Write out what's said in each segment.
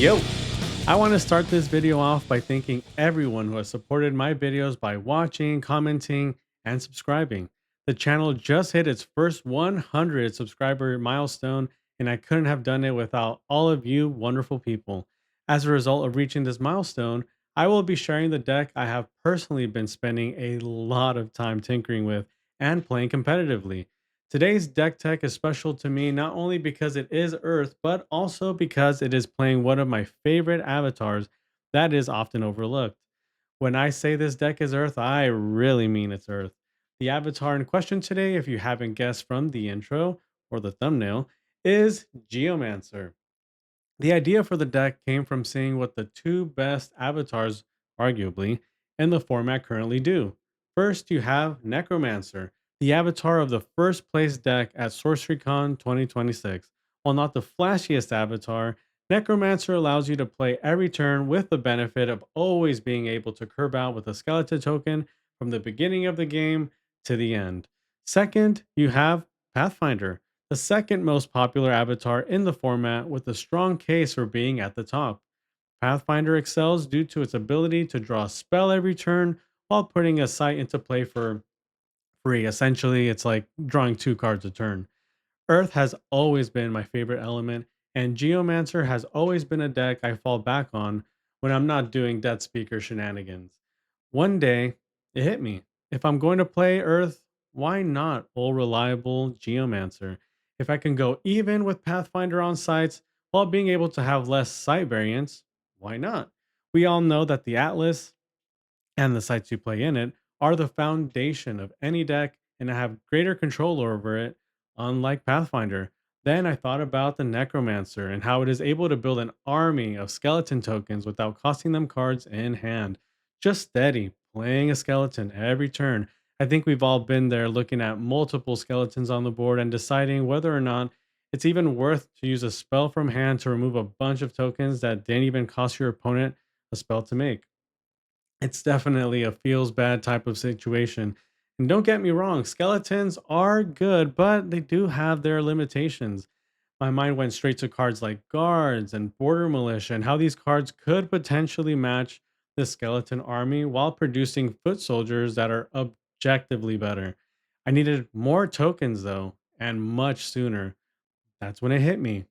Yo, I want to start this video off by thanking everyone who has supported my videos by watching, commenting, and subscribing. The channel just hit its first 100 subscriber milestone, and I couldn't have done it without all of you wonderful people. As a result of reaching this milestone, I will be sharing the deck I have personally been spending a lot of time tinkering with and playing competitively. Today's deck tech is special to me not only because it is Earth, but also because it is playing one of my favorite avatars that is often overlooked. When I say this deck is Earth, I really mean it's Earth. The avatar in question today, if you haven't guessed from the intro or the thumbnail, is Geomancer. The idea for the deck came from seeing what the two best avatars, arguably, in the format currently do. First, you have Necromancer, the avatar of the first place deck at SorceryCon 2026. While not the flashiest avatar, Necromancer allows you to play every turn with the benefit of always being able to curve out with a skeleton token from the beginning of the game to the end. Second, you have Pathfinder, the second most popular avatar in the format with a strong case for being at the top. Pathfinder excels due to its ability to draw a spell every turn while putting a sight into play for free. Essentially, it's like drawing two cards a turn. Earth has always been my favorite element, and Geomancer has always been a deck I fall back on when I'm not doing Death Speaker shenanigans. One day, it hit me. If I'm going to play Earth, why not all reliable Geomancer? If I can go even with Pathfinder on sites while being able to have less site variance, why not? We all know that the Atlas and the sites you play in it are the foundation of any deck and I have greater control over it, unlike Pathfinder. Then I thought about the Necromancer and how it is able to build an army of skeleton tokens without costing them cards in hand. Just steady, playing a skeleton every turn. I think we've all been there looking at multiple skeletons on the board and deciding whether or not it's even worth to use a spell from hand to remove a bunch of tokens that didn't even cost your opponent a spell to make. It's definitely a feels bad type of situation. And don't get me wrong, skeletons are good, but they do have their limitations. My mind went straight to cards like guards and border militia and how these cards could potentially match the skeleton army while producing foot soldiers that are objectively better. I needed more tokens though, and much sooner. That's when it hit me.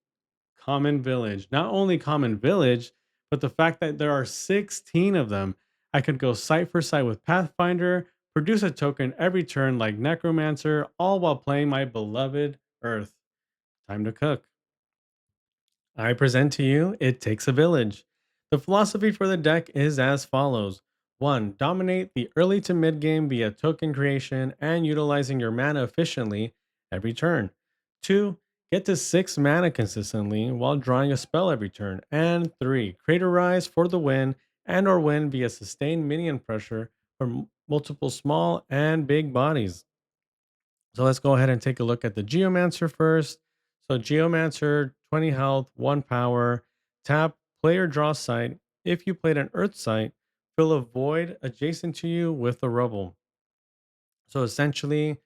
Common Village. Not only Common Village, but the fact that there are 16 of them. I could go site for site with Pathfinder, produce a token every turn like Necromancer, all while playing my beloved Earth. Time to cook. I present to you It Takes a Village. The philosophy for the deck is as follows: 1. Dominate the early to mid game via token creation and utilizing your mana efficiently every turn. 2. Get to 6 mana consistently while drawing a spell every turn. And 3. Create a rise for the win and or win via sustained minion pressure from multiple small and big bodies. So let's go ahead and take a look at the Geomancer first. So Geomancer, 20 health, 1 power, tap, player draw site. If you played an earth site, fill a void adjacent to you with a rubble. So essentially,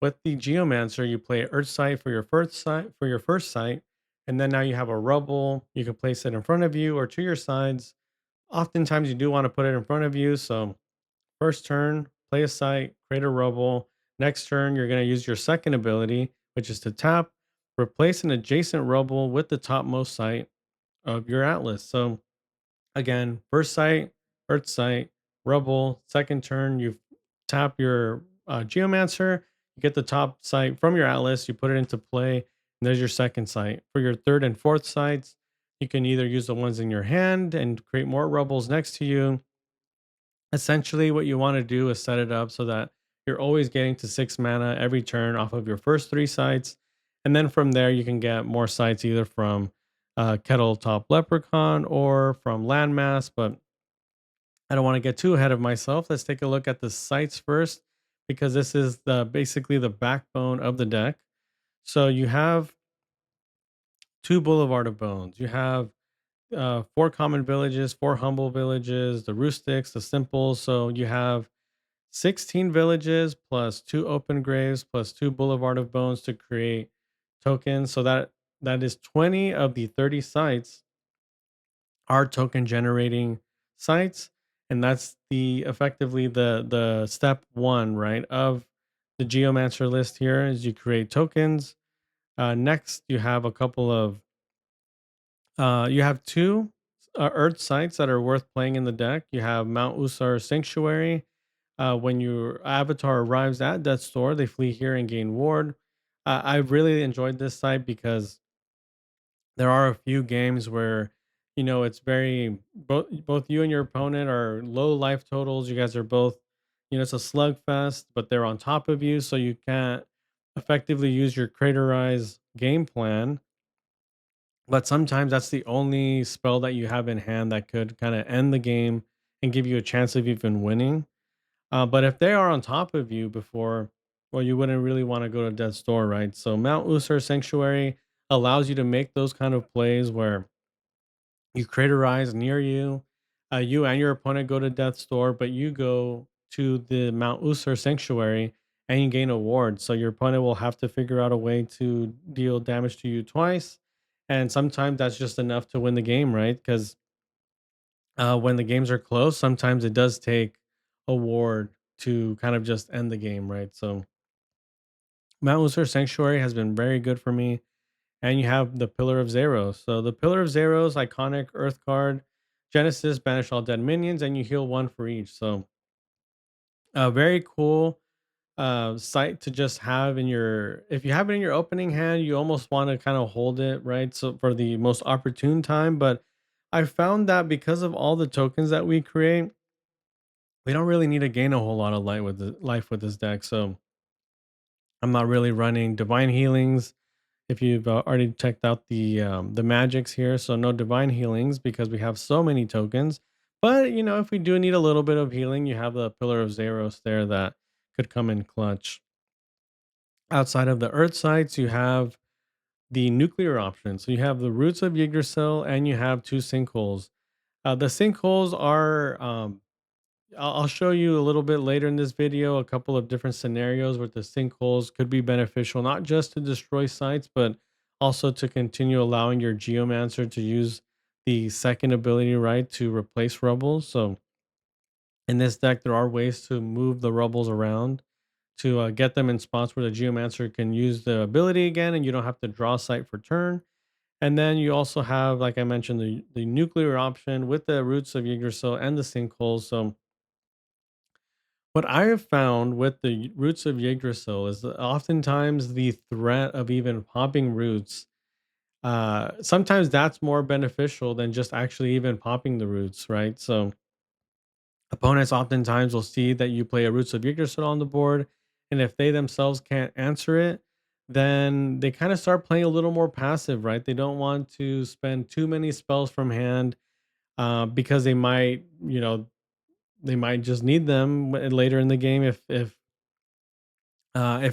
with the Geomancer, you play earth site for your first site, and then now you have a rubble. You can place it in front of you or to your sides. Oftentimes you do want to put it in front of you. So first turn, play a site, create a rubble. Next turn, you're going to use your second ability, which is to tap, replace an adjacent rubble with the topmost site of your atlas. So again, first site, earth site, rubble. Second turn, you tap your geomancer, you get the top site from your atlas, you put it into play, and there's your second site. For your third and fourth sites, you can either use the ones in your hand and create more rubbles next to you. Essentially, what you want to do is set it up so that you're always getting to 6 mana every turn off of your first 3 sites. And then from there, you can get more sites either from Kettle Top Leprechaun or from Landmass. But I don't want to get too ahead of myself. Let's take a look at the sites first because this is basically the backbone of the deck. So you have 2 Boulevard of Bones. You have 4 common villages, 4 humble villages, the rustics, the simples. So you have 16 villages plus 2 open graves plus 2 Boulevard of Bones to create tokens. So that is 20 of the 30 sites are token generating sites, and that's the effectively the step one, right, of the Geomancer list. Here is you create tokens. Next, you have a couple of you have two Earth sites that are worth playing in the deck. You have Mount Usar Sanctuary. When your avatar arrives at Death's Door, they flee here and gain ward. I really enjoyed this site because there are a few games where it's very both you and your opponent are low life totals. You guys are both, it's a slugfest, but they're on top of you, so you can't effectively use your craterize game plan. But sometimes that's the only spell that you have in hand that could kind of end the game and give you a chance of even winning. But if they are on top of you before, well, you wouldn't really want to go to Death's Door, right? So Mount Usar Sanctuary allows you to make those kind of plays where you craterize near you. You and your opponent go to Death's Door, but you go to the Mount Usar Sanctuary and you gain a ward. So your opponent will have to figure out a way to deal damage to you twice. And sometimes that's just enough to win the game, right? Because when the games are close, sometimes it does take a ward to kind of just end the game, right? So Mount Usar Sanctuary has been very good for me. And you have the Pillar of Zeros. So the Pillar of Zeros, iconic Earth card, Genesis, banish all dead minions, and you heal one for each. So a very cool site to just have in your. If you have it in your opening hand, you almost want to kind of hold it, right? So for the most opportune time. But I found that because of all the tokens that we create, we don't really need to gain a whole lot of life with this deck. So I'm not really running divine healings if you've already checked out the magics here. So no divine healings because we have so many tokens. But if we do need a little bit of healing, you have the Pillar of Zeros there that could come in clutch. Outside of the Earth sites, you have the nuclear option. So you have the Roots of Yggdrasil and you have two sinkholes. The sinkholes are I'll show you a little bit later in this video a couple of different scenarios where the sinkholes could be beneficial, not just to destroy sites, but also to continue allowing your Geomancer to use the second ability, right, to replace rubbles. So in this deck, there are ways to move the rubbles around to get them in spots where the Geomancer can use the ability again, and you don't have to draw site for turn. And then you also have, like I mentioned, the nuclear option with the Roots of Yggdrasil and the sinkholes. So what I have found with the roots of Yggdrasil is that oftentimes the threat of even popping roots, sometimes that's more beneficial than just actually even popping the roots, right? So opponents oftentimes will see that you play a roots of Yggdrasil on the board, and if they themselves can't answer it, then they kind of start playing a little more passive, right? They don't want to spend too many spells from hand because they might just need them later in the game if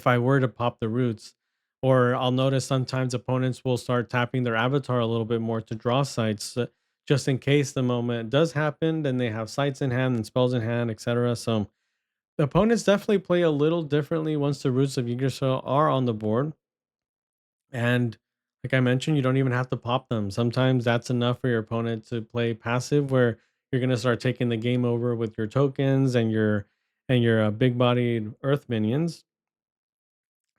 I were to pop the roots. Or I'll notice sometimes opponents will start tapping their avatar a little bit more to draw sites, just in case the moment does happen. Then they have sights in hand and spells in hand, etc. So the opponents definitely play a little differently once the roots of Yggdrasil are on the board. And like I mentioned, you don't even have to pop them. Sometimes that's enough for your opponent to play passive, where you're going to start taking the game over with your tokens and your big-bodied Earth minions.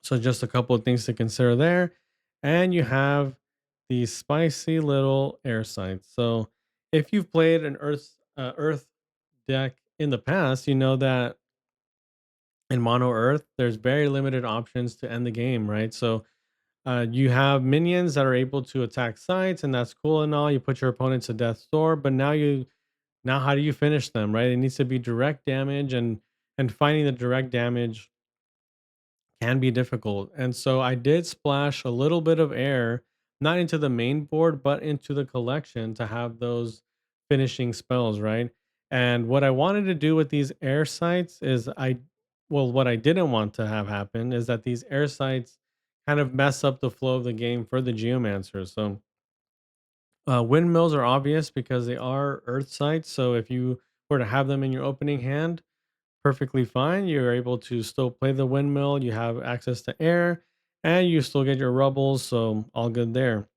So just a couple of things to consider there. And you have these spicy little air sites. So if you've played an Earth deck in the past, you know that in mono Earth, there's very limited options to end the game, right? So you have minions that are able to attack sites, and that's cool and all. You put your opponent to death's door, but now how do you finish them, right? It needs to be direct damage, and finding the direct damage can be difficult. And so I did splash a little bit of air, not into the main board, but into the collection to have those finishing spells, right? And what I wanted to do with these air sites is what I didn't want to have happen is that these air sites kind of mess up the flow of the game for the Geomancer. So windmills are obvious because they are earth sites. So if you were to have them in your opening hand, perfectly fine. You're able to still play the windmill. You have access to air, and you still get your rubbles. So all good there.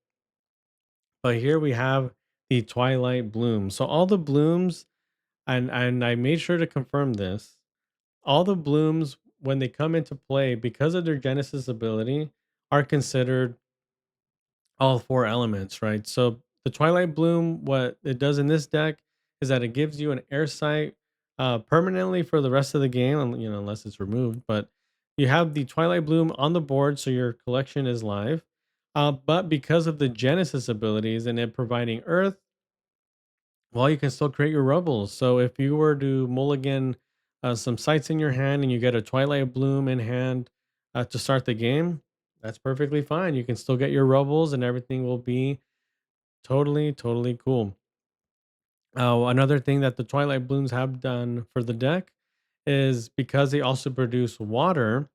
But here we have the Twilight Bloom. So all the blooms, and I made sure to confirm this. All the blooms when they come into play because of their Genesis ability are considered all four elements, right? So the Twilight Bloom, what it does in this deck is that it gives you an air sight permanently for the rest of the game, unless it's removed. But you have the Twilight Bloom on the board, so your collection is live. But because of the Genesis abilities and it providing Earth, well, you can still create your rebels. So if you were to mulligan some sights in your hand and you get a Twilight Bloom in hand to start the game, that's perfectly fine. You can still get your rebels and everything will be totally, totally cool. Another thing that the Twilight Blooms have done for the deck is because they also produce water.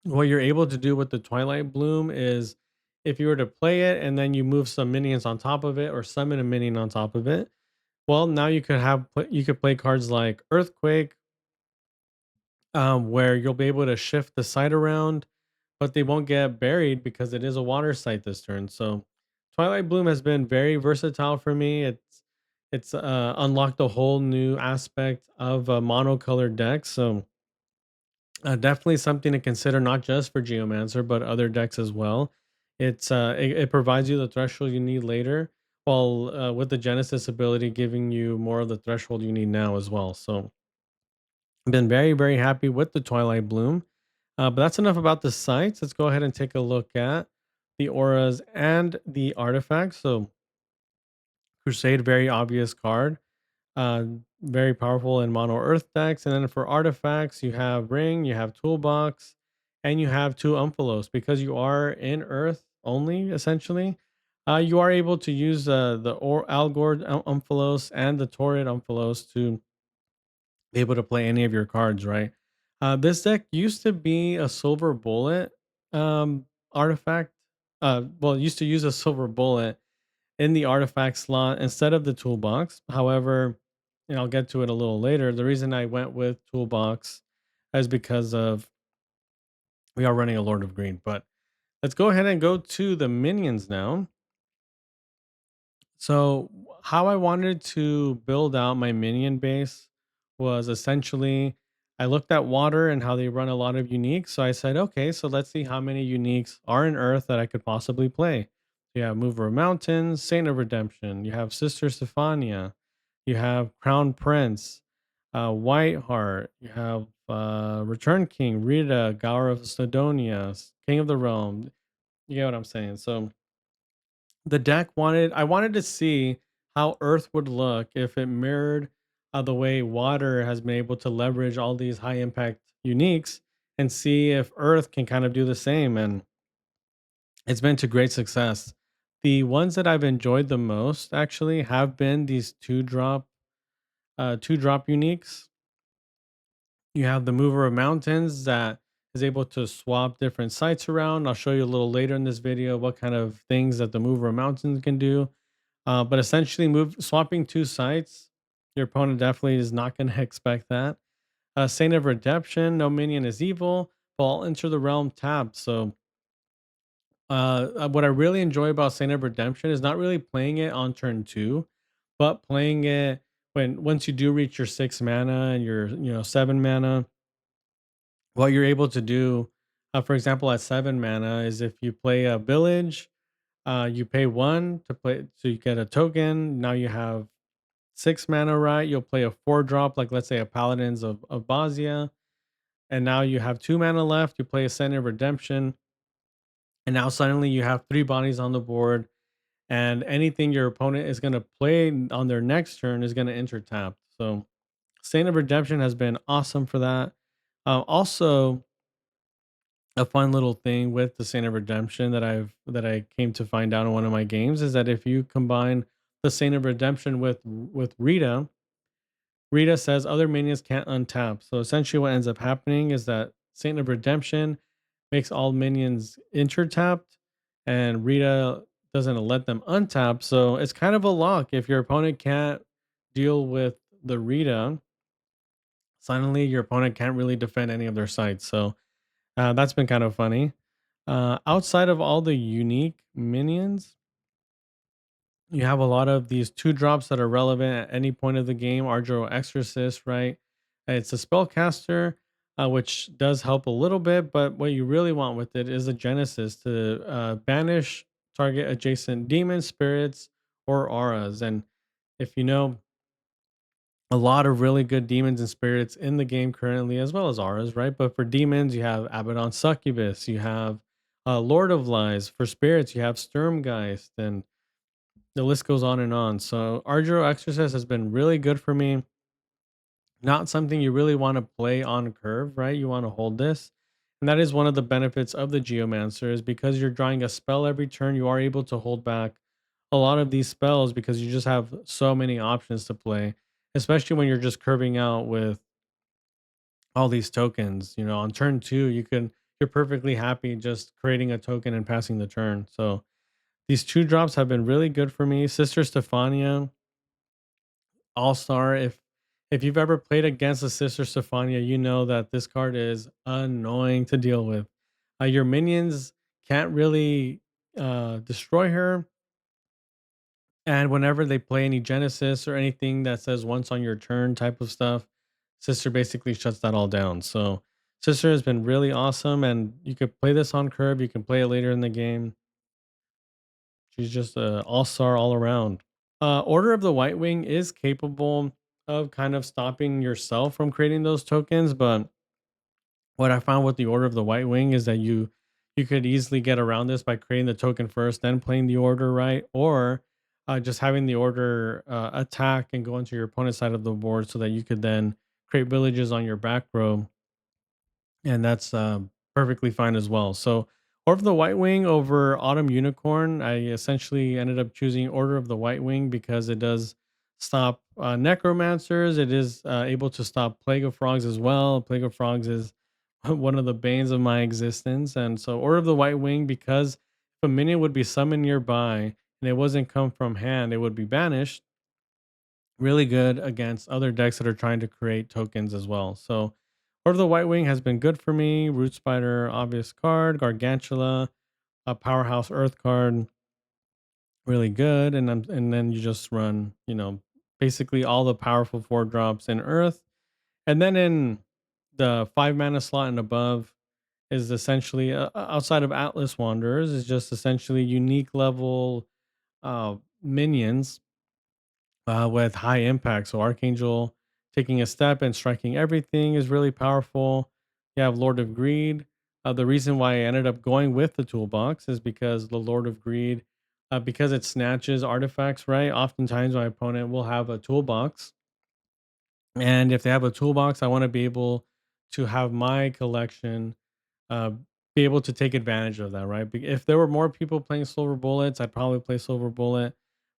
What you're able to do with the Twilight Bloom is if you were to play it and then you move some minions on top of it or summon a minion on top of it, well, now you could play cards like Earthquake, where you'll be able to shift the site around, but they won't get buried because it is a water site this turn. So Twilight Bloom has been very versatile for me. It's unlocked a whole new aspect of a monocolored deck. So definitely something to consider, not just for Geomancer, but other decks as well. It provides you the threshold you need later, while with the Genesis ability giving you more of the threshold you need now as well. So I've been very, very happy with the Twilight Bloom. But that's enough about the sites. Let's go ahead and take a look at the auras and the artifacts. So Crusade, very obvious card. Uh, Very powerful in mono earth decks. And then for artifacts, you have Ring, you have Toolbox, and you have two Umphalos. Because you are in earth only, essentially, you are able to use Algord Umphalos and the Torrid Umphalos to be able to play any of your cards, right? This deck used to be a silver bullet artifact. Well, it used to use a silver bullet in the artifact slot instead of the toolbox. However, and I'll get to it a little later. The reason I went with toolbox is because of we are running a Lord of Green. But let's go ahead and go to the minions now. So, how I wanted to build out my minion base was essentially I looked at water and how they run a lot of uniques. So I said, okay, so let's see how many uniques are in Earth that I could possibly play. You have Mover of Mountains, Saint of Redemption, you have Sister Stephania, you have Crown Prince, Whiteheart, you have Return King, Rita, Gower of Sidonia, King of the Realm. You get what I'm saying? So the deck wanted I wanted to see how Earth would look if it mirrored the way water has been able to leverage all these high impact uniques and see if Earth can kind of do the same. And it's been to great success. The ones that I've enjoyed the most actually have been these two drop uniques. You have the Mover of Mountains that is able to swap different sites around. I'll show you a little later in this video what kind of things that the Mover of Mountains can do. But essentially, move swapping two sites, your opponent definitely is not going to expect that. Saint of Redemption, no minion is evil, but I'll enter the realm tapped. So, what I really enjoy about Saint of Redemption is not really playing it on turn two, but playing it when once you do reach your 6 mana and your 7 mana. What you're able to do, for example, at 7 mana, is if you play a village, you pay one to play, so you get a token. Now you have 6 mana, right? You'll play a 4 drop, like let's say a Paladins of Basia. And now you have 2 mana left. You play a Center of Redemption. And now suddenly you have 3 bodies on the board. And anything your opponent is going to play on their next turn is going to enter tapped. So Saint of Redemption has been awesome for that. Also, a fun little thing with the Saint of Redemption that I came to find out in one of my games is that if you combine the Saint of Redemption with Rita says other minions can't untap. So essentially, what ends up happening is that Saint of Redemption makes all minions intertapped, and Rita doesn't let them untap. So it's kind of a lock. If your opponent can't deal with the Rita, suddenly your opponent can't really defend any of their sites. So that's been kind of funny. Outside of all the unique minions, You have a lot of these two drops that are relevant at any point of the game. Ardro Exorcist, right? It's a spellcaster, which does help a little bit, but what you really want with it is a Genesis to banish target adjacent demons, spirits, or auras. And if you know, a lot of really good demons and spirits in the game currently, as well as auras, right? But for demons, you have Abaddon Succubus, you have Lord of Lies. For spirits, you have Sturmgeist, and the list goes on and on. So Argiro Exorcist has been really good for me. Not something you really want to play on curve, right? You want to hold this. And that is one of the benefits of the Geomancer is because you're drawing a spell every turn, you are able to hold back a lot of these spells because you just have so many options to play, especially when you're just curving out with all these tokens. You know, on turn two, you're perfectly happy just creating a token and passing the turn. So these two drops have been really good for me. Sister Stephania, All Star. If you've ever played against a Sister Stephania, you know that this card is annoying to deal with. Your minions can't really destroy her, and whenever they play any Genesis or anything that says once on your turn type of stuff, Sister basically shuts that all down. So Sister has been really awesome, and you could play this on curve. You can play it later in the game. She's just a all star all around. Order of the White Wing is capable of kind of stopping yourself from creating those tokens, but what I found with the Order of the White Wing is that you could easily get around this by creating the token first, then playing the order right, or just having the order attack and go into your opponent's side of the board so that you could then create villages on your back row, and that's perfectly fine as well. So, Order of the White Wing over Autumn Unicorn, I essentially ended up choosing Order of the White Wing because it does stop necromancers. It is able to stop Plague of Frogs as well. Plague of Frogs is one of the banes of my existence, and so Order of the White Wing, because if a minion would be summoned nearby and it wasn't come from hand, it would be banished. Really good against other decks that are trying to create tokens as well. So Order of the White Wing has been good for me. Root Spider, obvious card. Gargantula, a powerhouse Earth card, really good. And then you just run, basically all the powerful four drops in Earth. And then in the 5 mana slot and above is essentially outside of Atlas Wanderers is just essentially unique level minions with high impact. So Archangel taking a step and striking everything is really powerful. You have Lord of Greed. The reason why I ended up going with the toolbox is because the Lord of Greed, because it snatches artifacts, right? Oftentimes my opponent will have a toolbox. And if they have a toolbox, I want to be able to have my collection uh, be able to take advantage of that, right? If there were more people playing Silver Bullets, I'd probably play Silver Bullet,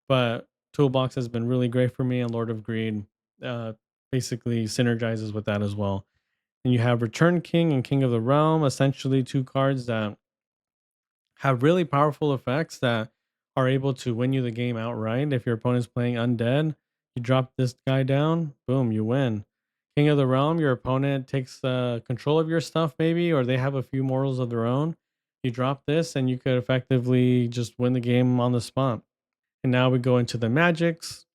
but Toolbox has been really great for me, and Lord of Greed uh, basically synergizes with that as well. And you have Return King and King of the Realm, essentially two cards that have really powerful effects that are able to win you the game outright. If your opponent's playing undead, you drop this guy down, boom, you win. King of the Realm, your opponent takes control of your stuff, maybe, or they have a few mortals of their own. You drop this, and you could effectively just win the game on the spot. And now we go into the magics.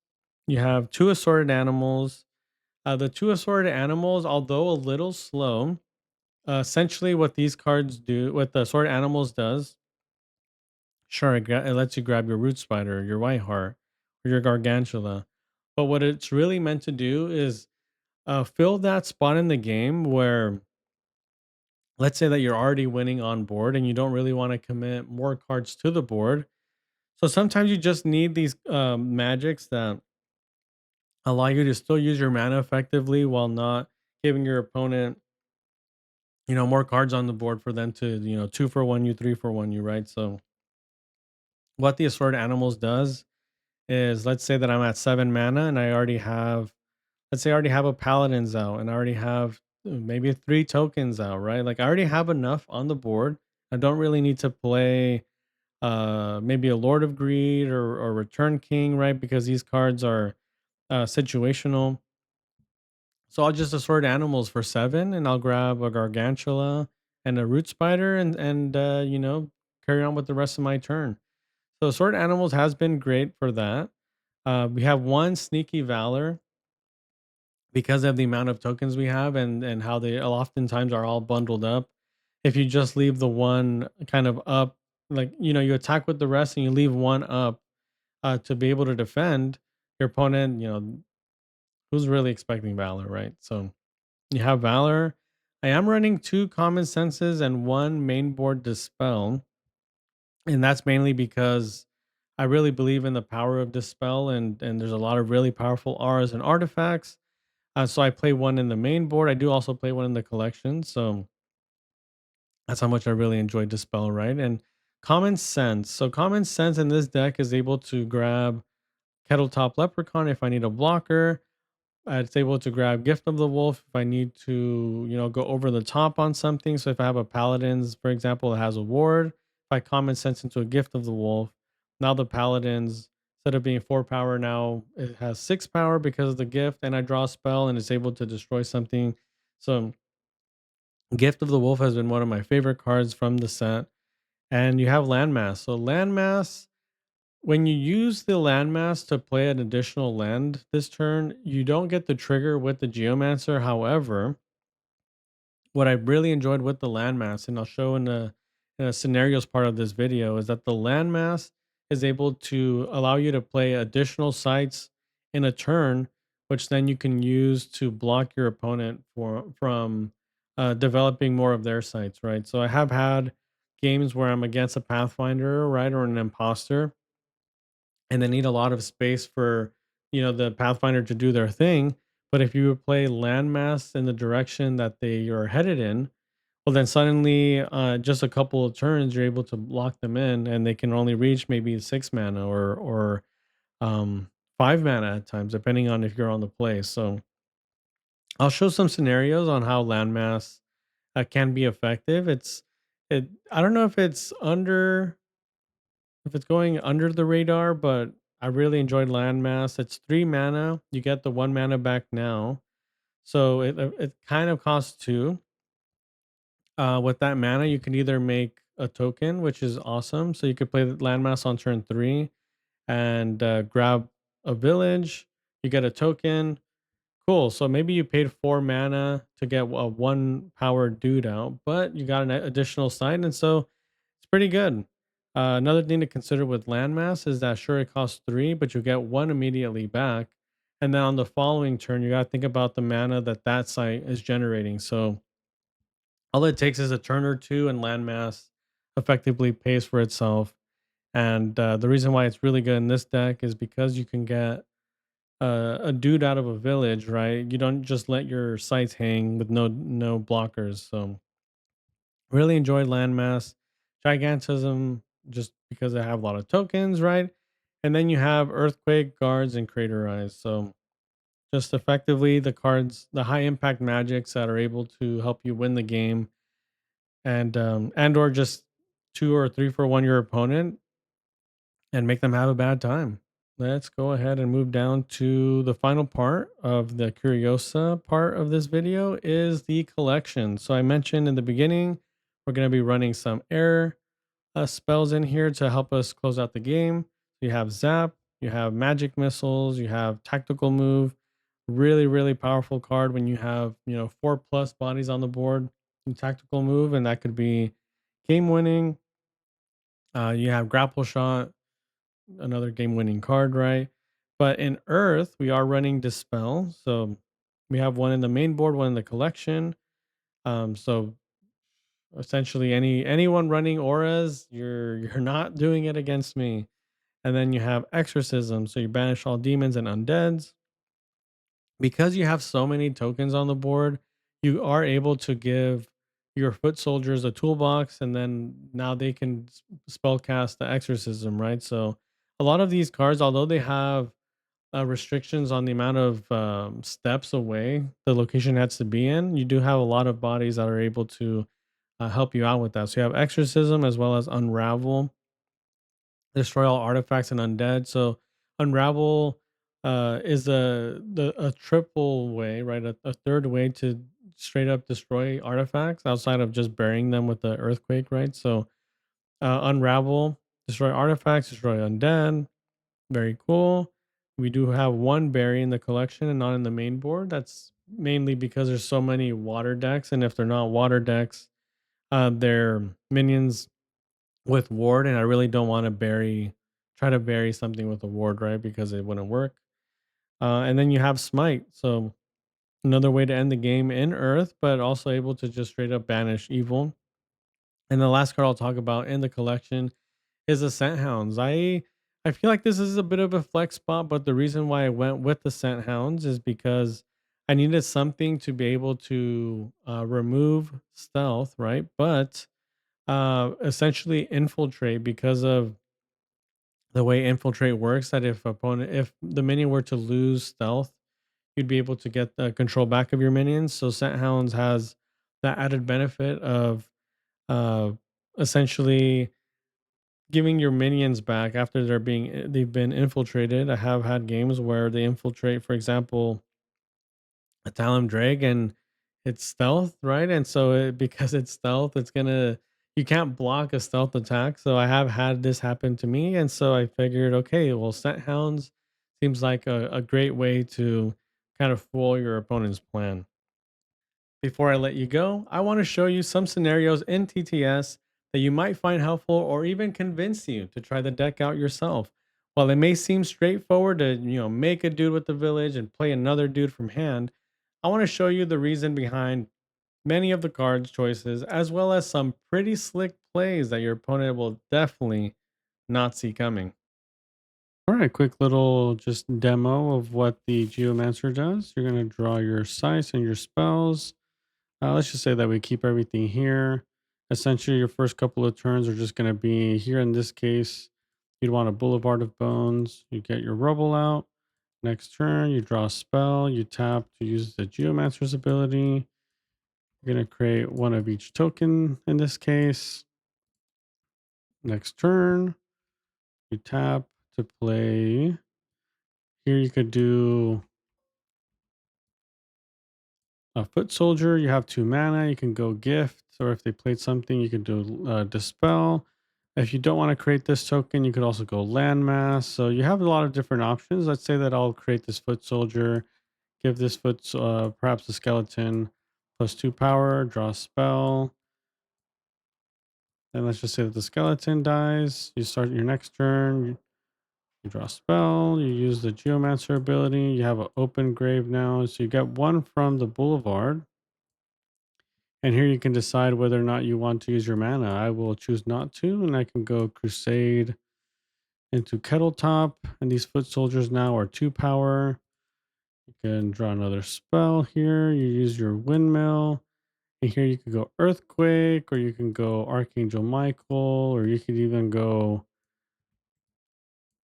You have two assorted animals. The two assorted animals, although a little slow, essentially what these cards do, what the assorted animals does. Sure, it lets you grab your root spider, your white heart, or your gargantula. But what it's really meant to do is fill that spot in the game where, let's say that you're already winning on board and you don't really want to commit more cards to the board. So sometimes you just need these magics that allow you to still use your mana effectively while not giving your opponent, more cards on the board for them to, two for one, you three for one, you right. So what the assorted animals does is, let's say that I'm at 7 mana and I already have, let's say I already have a paladins out and I already have maybe three tokens out, right? Like I already have enough on the board. I don't really need to play maybe a Lord of Greed or Return King, right? Because these cards are situational. So I'll just assort animals for 7 and I'll grab a Gargantula and a Root Spider and carry on with the rest of my turn. So sword animals has been great for that. We have one sneaky valor because of the amount of tokens we have and how they oftentimes are all bundled up. If you just leave the one kind of up, like you attack with the rest and you leave one up to be able to defend your opponent, who's really expecting valor, right? So you have valor. I am running two common senses and one main board dispel, and that's mainly because I really believe in the power of dispel, and there's a lot of really powerful auras and artifacts. So I play one in the main board. I do also play one in the collection. So that's how much I really enjoy Dispel, right? And Common Sense. So Common Sense in this deck is able to grab Kettle Top Leprechaun if I need a blocker. It's able to grab Gift of the Wolf if I need to, go over the top on something. So if I have a Paladins, for example, that has a ward, if I Common Sense into a Gift of the Wolf, now the Paladins, instead of being 4 power, now it has 6 power because of the gift, and I draw a spell and it's able to destroy something. So Gift of the Wolf has been one of my favorite cards from the set. And you have Landmass. So Landmass, when you use the landmass to play an additional land this turn, you don't get the trigger with the Geomancer. However, what I really enjoyed with the landmass, and I'll show in a scenarios part of this video, is that the landmass is able to allow you to play additional sites in a turn, which then you can use to block your opponent from developing more of their sites, right? So I have had games where I'm against a Pathfinder, right, or an imposter, and they need a lot of space for the pathfinder to do their thing. But if you play landmass in the direction that they are headed in, well then suddenly just a couple of turns you're able to lock them in, and they can only reach maybe 6 mana or 5 mana at times, depending on if you're on the play. So I'll show some scenarios on how landmass can be effective. I don't know if it's going under the radar, but I really enjoyed Landmass. It's 3 mana. You get the 1 mana back now, so it kind of costs two. With that mana, you can either make a token, which is awesome. So you could play the Landmass on turn three and grab a village. You get a token. Cool. So maybe you paid 4 mana to get a 1 power dude out, but you got an additional side, and so it's pretty good. Another thing to consider with landmass is that sure it costs three, but you get one immediately back, and then on the following turn you got to think about the mana that that site is generating. So all it takes is a turn or two, and landmass effectively pays for itself. And the reason why it's really good in this deck is because you can get a dude out of a village, right? You don't just let your sites hang with no blockers. So really enjoyed landmass, gigantism, just because I have a lot of tokens, right? And then you have earthquake, guards, and crater eyes. So just effectively the cards, the high impact magics that are able to help you win the game, and or just 2 or 3 for 1 your opponent and make them have a bad time. Let's go ahead and move down to the final part of the Curiosa part of this video is the collection. So I mentioned in the beginning, we're going to be running some air spells in here to help us close out the game. You have Zap, you have Magic Missiles, you have Tactical Move. Really, really powerful card when you have, 4+ bodies on the board in Tactical Move, and that could be game winning. You have Grapple Shot, another game winning card, right? But in Earth, we are running Dispel. So we have one in the main board, one in the collection. So essentially anyone running auras, you're not doing it against me. And then you have Exorcism. So you banish all demons and undeads. Because you have so many tokens on the board, you are able to give your foot soldiers a toolbox, and then now they can spell cast the exorcism, right? So a lot of these cards, although they have restrictions on the amount of steps away the location has to be in, you do have a lot of bodies that are able to help you out with that. So you have exorcism as well as unravel, destroy all artifacts and undead. So unravel is a triple way, right? A third way to straight up destroy artifacts outside of just burying them with the earthquake, right? So unravel. Destroy artifacts, destroy undead. Very cool. We do have one berry in the collection and not in the main board. That's mainly because there's so many water decks, and if they're not water decks, they're minions with ward, and I really don't want to try to bury something with a ward, right? Because it wouldn't work. And then you have smite, so another way to end the game in Earth, but also able to just straight up banish evil. And the last card I'll talk about in the collection is the Scent Hounds. I feel like this is a bit of a flex spot, but the reason why I went with the Scent Hounds is because I needed something to be able to remove stealth, right? But essentially infiltrate, because of the way infiltrate works. That if the minion were to lose stealth, you'd be able to get the control back of your minions. So Scent Hounds has that added benefit of uh, essentially giving your minions back after they've been infiltrated. I have had games where they infiltrate, for example, a Talon Drake, and it's stealth, right? And so because it's stealth, you can't block a stealth attack. So I have had this happen to me, and so I figured, okay, well, Scent Hounds seems like a great way to kind of foil your opponent's plan. Before I let you go, I want to show you some scenarios in TTS that you might find helpful or even convince you to try the deck out yourself. While it may seem straightforward to, make a dude with the village and play another dude from hand, I want to show you the reason behind many of the cards choices, as well as some pretty slick plays that your opponent will definitely not see coming. All right, quick little just demo of what the Geomancer does. You're going to draw your sites and your spells. Let's just say that we keep everything here. Essentially, your first couple of turns are just going to be here. In this case, you'd want a Boulevard of Bones. You get your Rubble out. Next turn, you draw a spell. You tap to use the Geomancer's ability. You're going to create one of each token in this case. Next turn, you tap to play. Here you could do a Foot Soldier. You have 2 mana. You can go Gift, or if they played something, you can do Dispel. If you don't want to create this token, you could also go Landmass. So you have a lot of different options. Let's say that I'll create this Foot Soldier, give this perhaps a skeleton +2 power, draw a spell. Then let's just say that the skeleton dies. You start your next turn. You draw a spell. You use the Geomancer ability. You have an open grave now. So you get one from the Boulevard. And here you can decide whether or not you want to use your mana. I will choose not to, and I can go Crusade into Kettle Top. And these Foot Soldiers now are 2 power. You can draw another spell here. You use your Windmill. And here you can go Earthquake, or you can go Archangel Michael, or you could even go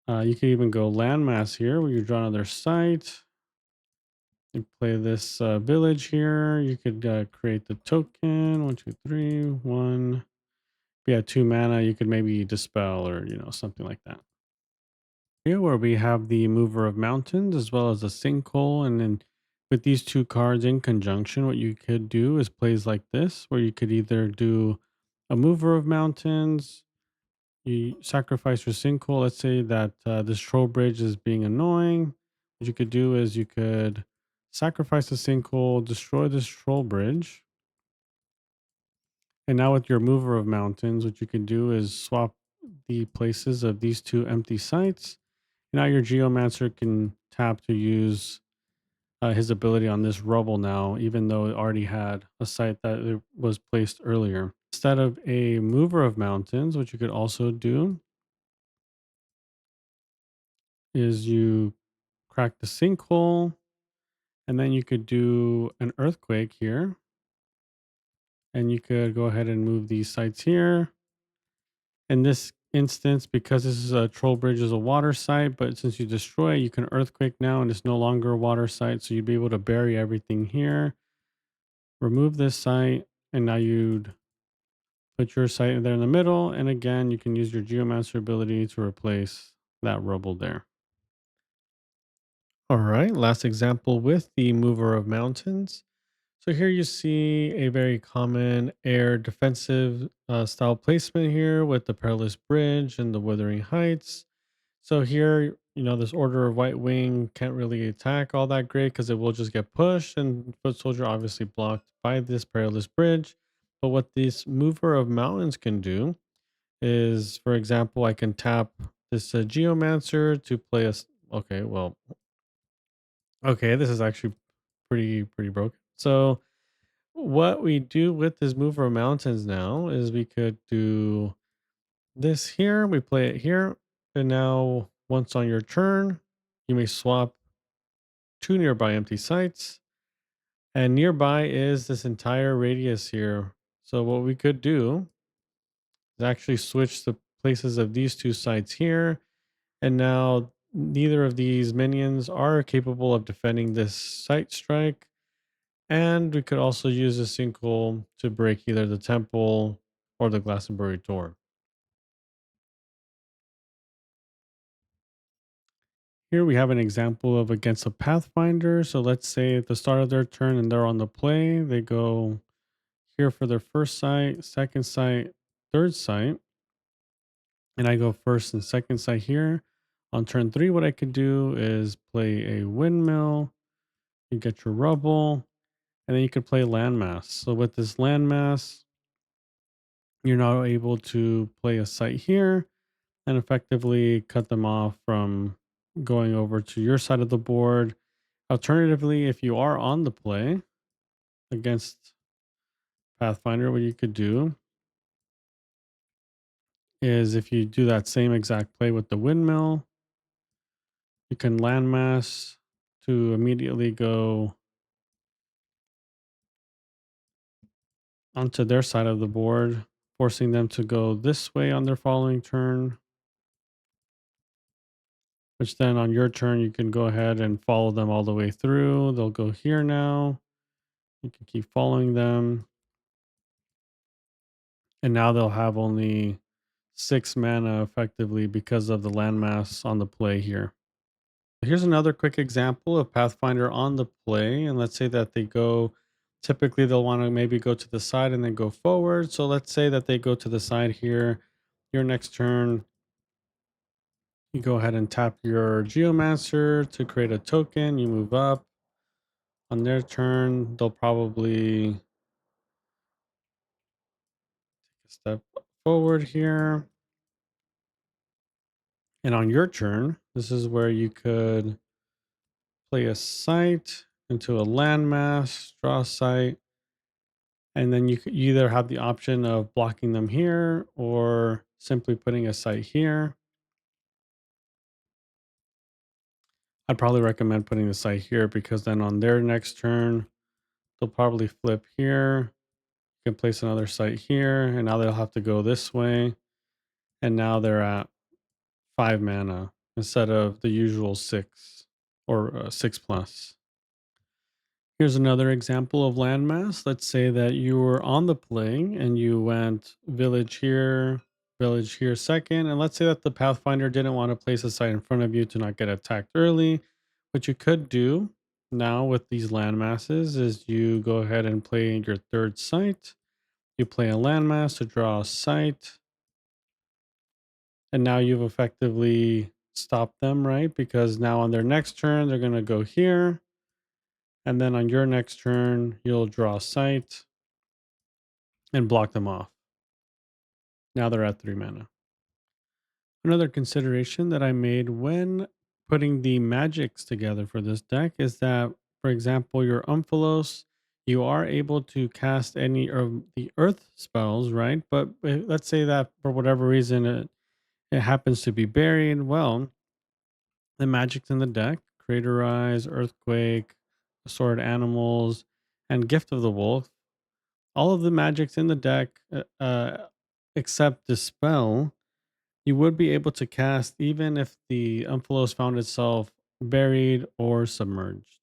Landmass here, where you draw another site. You play this village here. You could create the token. 1, 2, 3, 1. Yeah, 2 mana, you could maybe dispel, or something like that. Here where we have the mover of mountains as well as a sinkhole, and then with these two cards in conjunction, what you could do is plays like this, where you could either do a mover of mountains, you sacrifice your sinkhole. Let's say that this troll bridge is being annoying. What you could do is you could sacrifice the sinkhole, destroy this troll bridge. And now with your mover of mountains, what you can do is swap the places of these two empty sites. Now your Geomancer can tap to use his ability on this rubble now, even though it already had a site that it was placed earlier. Instead of a mover of mountains, what you could also do is you crack the sinkhole, and then you could do an earthquake here. And you could go ahead and move these sites here. In this instance, because this is a troll bridge is a water site, but since you destroy it, you can earthquake now, and it's no longer a water site. So you'd be able to bury everything here, remove this site, and now you'd put your site there in the middle. And again, you can use your Geomancer ability to replace that rubble there. All right, last example with the mover of mountains. So here you see a very common air defensive style placement here with the perilous bridge and the withering heights. So here, this order of white wing can't really attack all that great because it will just get pushed, and foot soldier obviously blocked by this perilous bridge. But what this mover of mountains can do is, for example, I can tap this Geomancer to play okay, well, okay, this is actually pretty broken. So what we do with this mover of mountains now is we could do this here. We play it here, and now once on your turn, you may swap two nearby empty sites, and nearby is this entire radius here. So what we could do is actually switch the places of these two sites here. And now neither of these minions are capable of defending this site strike. And we could also use a sinkhole to break either the temple or the Glastonbury door. Here we have an example of against a Pathfinder. So let's say at the start of their turn and they're on the play, they go here for their first site, second site, third site, and I go first and second site here. On turn three, what I could do is play a windmill. You get your rubble, and then you could play landmass. So with this landmass, you're now able to play a site here and effectively cut them off from going over to your side of the board. Alternatively, if you are on the play against Pathfinder, what you could do is if you do that same exact play with the windmill, you can landmass to immediately go onto their side of the board, forcing them to go this way on their following turn, which then on your turn, you can go ahead and follow them all the way through. They'll go here now. You can keep following them. And now they'll have only 6 mana effectively because of the landmass on the play here. Here's another quick example of Pathfinder on the play. And let's say that they go, typically they'll want to maybe go to the side and then go forward. So let's say that they go to the side here. Your next turn, you go ahead and tap your Geomancer to create a token. You move up. On their turn, they'll probably take a step forward here. And on your turn, this is where you could play a site into a landmass, draw a site, and then you could either have the option of blocking them here or simply putting a site here. I'd probably recommend putting the site here because then on their next turn, they'll probably flip here. You can place another site here, and now they'll have to go this way. And now they're at 5 mana instead of the usual six or 6+. Here's another example of landmass. Let's say that you were on the play and you went village here second. And let's say that the Pathfinder didn't want to place a site in front of you to not get attacked early. What you could do now with these landmasses is you go ahead and play your third site. You play a landmass to draw a site. And now you've effectively stopped them, right? Because now on their next turn, they're going to go here. And then on your next turn, you'll draw a sight and block them off. Now they're at 3 mana. Another consideration that I made when putting the magics together for this deck is that, for example, your Umphalos, you are able to cast any of the earth spells, right? But let's say that for whatever reason it happens to be buried. Well, the magics in the deck, Craterize, Earthquake, Sword Animals, and Gift of the Wolf, all of the magics in the deck, except Dispel, you would be able to cast even if the Umphalos found itself buried or submerged.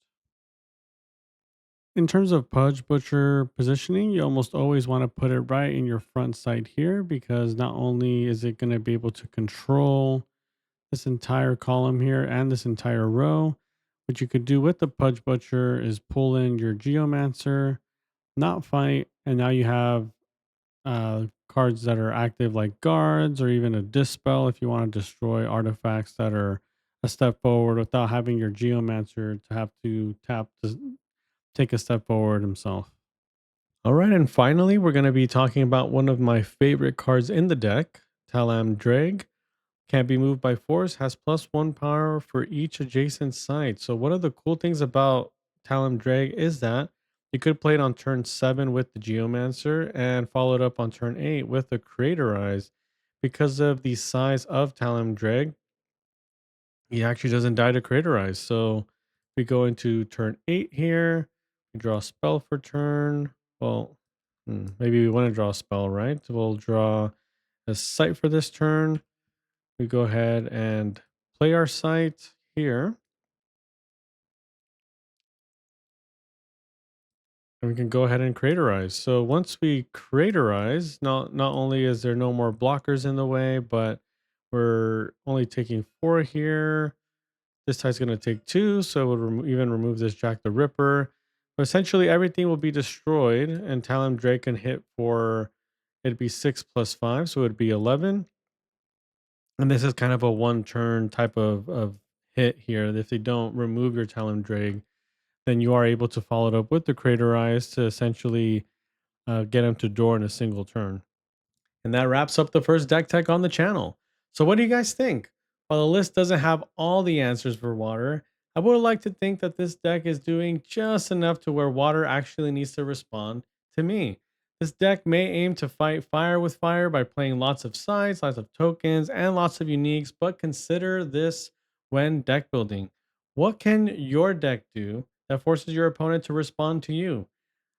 In terms of Pudge Butcher positioning, you almost always want to put it right in your front sight here because not only is it going to be able to control this entire column here and this entire row, what you could do with the Pudge Butcher is pull in your Geomancer not fight, and now you have cards that are active like guards or even a dispel if you want to destroy artifacts that are a step forward without having your geomancer to have to tap to take a step forward himself. All right, and finally, we're going to be talking about one of my favorite cards in the deck, Talam Drag. Can't be moved by force, has +1 power for each adjacent side. So one of the cool things about Talam Drag is that you could play it on turn 7 with the Geomancer and follow it up on turn 8 with the Creator Eyes. Because of the size of Talam Drag, he actually doesn't die to Creator Eyes. So we go into turn 8 here. We draw a spell for turn. Well, maybe we want to draw a spell, right? So we'll draw a sight for this turn. We go ahead and play our site here, and we can go ahead and craterize. So once we craterize, not only is there no more blockers in the way, but we're only taking 4 here. This tide's going to take 2, so we'll even remove this Jack the Ripper. But essentially, everything will be destroyed, and Talon Drake can hit for, it'd be 6 plus 5, so it'd be 11. And this is kind of a one turn type of hit here. If they don't remove your Talon Drake, then you are able to follow it up with the Crater Eyes to essentially get him to door in a single turn. And that wraps up the first deck tech on the channel. So what do you guys think? While the list doesn't have all the answers for water, I would like to think that this deck is doing just enough to where water actually needs to respond to me. This deck may aim to fight fire with fire by playing lots of sides, lots of tokens, and lots of uniques, but consider this when deck building. What can your deck do that forces your opponent to respond to you?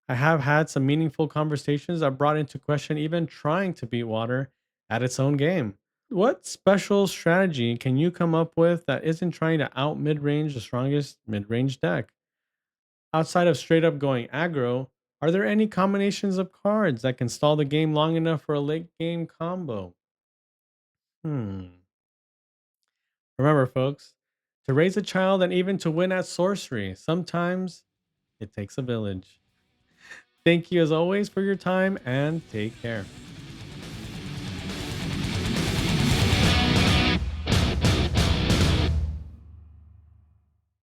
I have had some meaningful conversations that brought into question even trying to beat water at its own game. What special strategy can you come up with that isn't trying to out mid range the strongest mid range deck? Outside of straight up going aggro, are there any combinations of cards that can stall the game long enough for a late game combo? Hmm. Remember, folks, to raise a child and even to win at sorcery, sometimes it takes a village. Thank you as always for your time and take care.